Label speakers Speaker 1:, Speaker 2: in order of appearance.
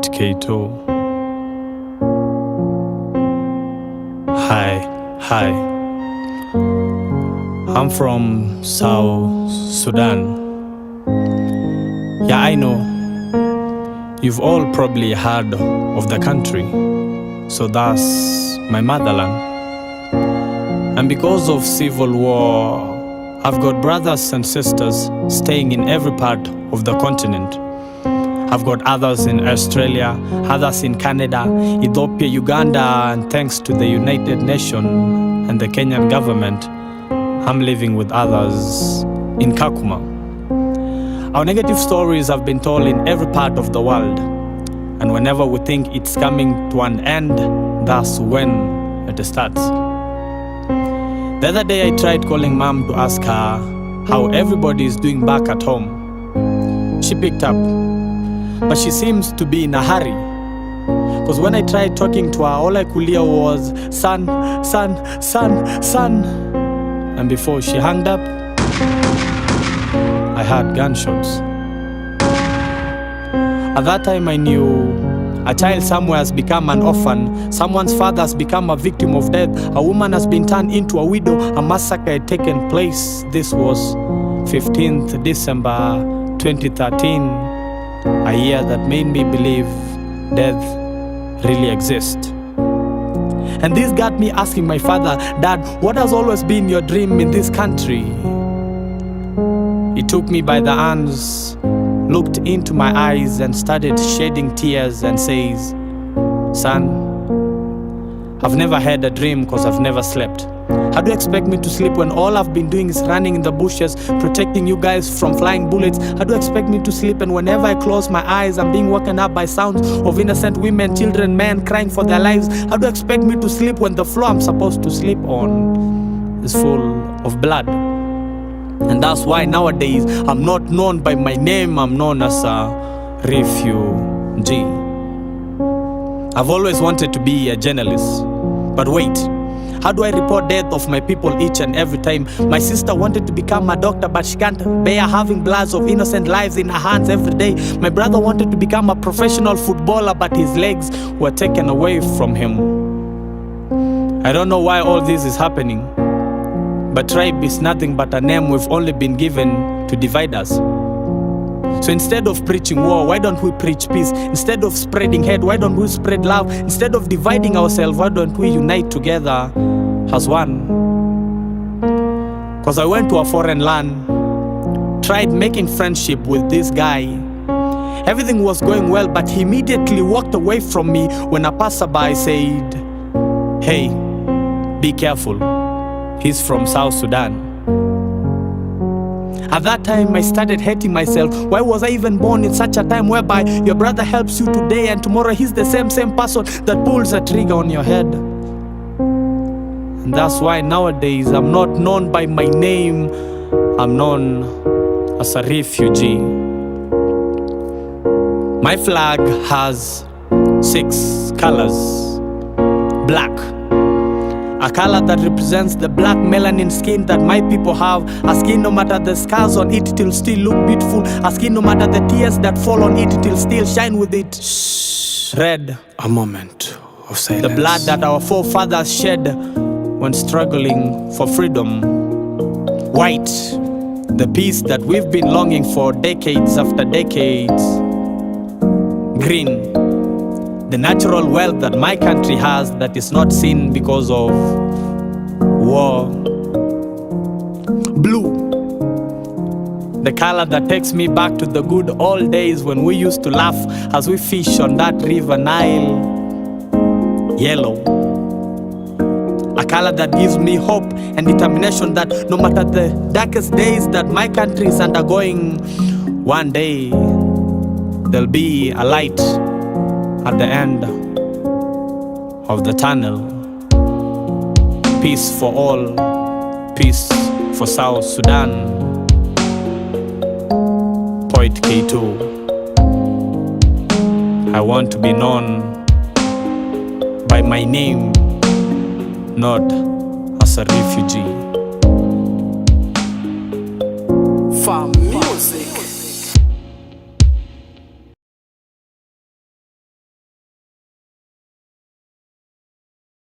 Speaker 1: Poet K2. Hi. I'm from South Sudan. Yeah, I know. You've all probably heard of the country. So that's my motherland. And because of civil war, I've got brothers and sisters staying in every part of the continent. I've got others in Australia, others in Canada, Ethiopia, Uganda, and thanks to the United Nations and the Kenyan government, I'm living with others in Kakuma. Our negative stories have been told in every part of the world, and whenever we think it's coming to an end, that's when it starts. The other day I tried calling Mom to ask her how everybody is doing back at home. She picked up, but she seems to be in a hurry. Because when I tried talking to her, all I could hear was, son. And before she hung up, I heard gunshots. At that time I knew a child somewhere has become an orphan, someone's father has become a victim of death, a woman has been turned into a widow, a massacre had taken place. This was 15th December 2013, a year that made me believe death really exists. And this got me asking my father, Dad, what has always been your dream in this country? He took me by the hands, looked into my eyes and started shedding tears and says, son, I've never had a dream because I've never slept. How do you expect me to sleep when all I've been doing is running in the bushes, protecting you guys from flying bullets? How do you expect me to sleep and whenever I close my eyes, I'm being woken up by sounds of innocent women, children, men crying for their lives? How do you expect me to sleep when the floor I'm supposed to sleep on is full of blood? And that's why nowadays I'm not known by my name, I'm known as a refugee. I've always wanted to be a journalist, but wait. How do I report death of my people each and every time? My sister wanted to become a doctor, but she can't bear having bloods of innocent lives in her hands every day. My brother wanted to become a professional footballer, but his legs were taken away from him. I don't know why all this is happening, but tribe is nothing but a name we've only been given to divide us. So instead of preaching war, why don't we preach peace? Instead of spreading hate, why don't we spread love? Instead of dividing ourselves, why don't we unite together as one? Because I went to a foreign land, tried making friendship with this guy. Everything was going well, but he immediately walked away from me when a passerby said, hey, be careful, he's from South Sudan. At that time, I started hating myself. Why was I even born in such a time whereby your brother helps you today and tomorrow he's the same person that pulls a trigger on your head? And that's why nowadays I'm not known by my name, I'm known as a refugee. My flag has 6 colors. Black, a color that represents the black melanin skin that my people have. A skin no matter the scars on it, it'll still look beautiful. A skin no matter the tears that fall on it, it'll still shine with it. Red,
Speaker 2: a moment of silence.
Speaker 1: The blood that our forefathers shed when struggling for freedom. White, the peace that we've been longing for decades after decades. Green, the natural wealth that my country has that is not seen because of war. Blue, the color that takes me back to the good old days when we used to laugh as we fish on that river Nile. Yellow, a color that gives me hope and determination that no matter the darkest days that my country is undergoing, one day there'll be a light at the end of the tunnel. Peace for all, peace for South Sudan. Poet K2. I want to be known by my name, not as a refugee.
Speaker 2: Farm music.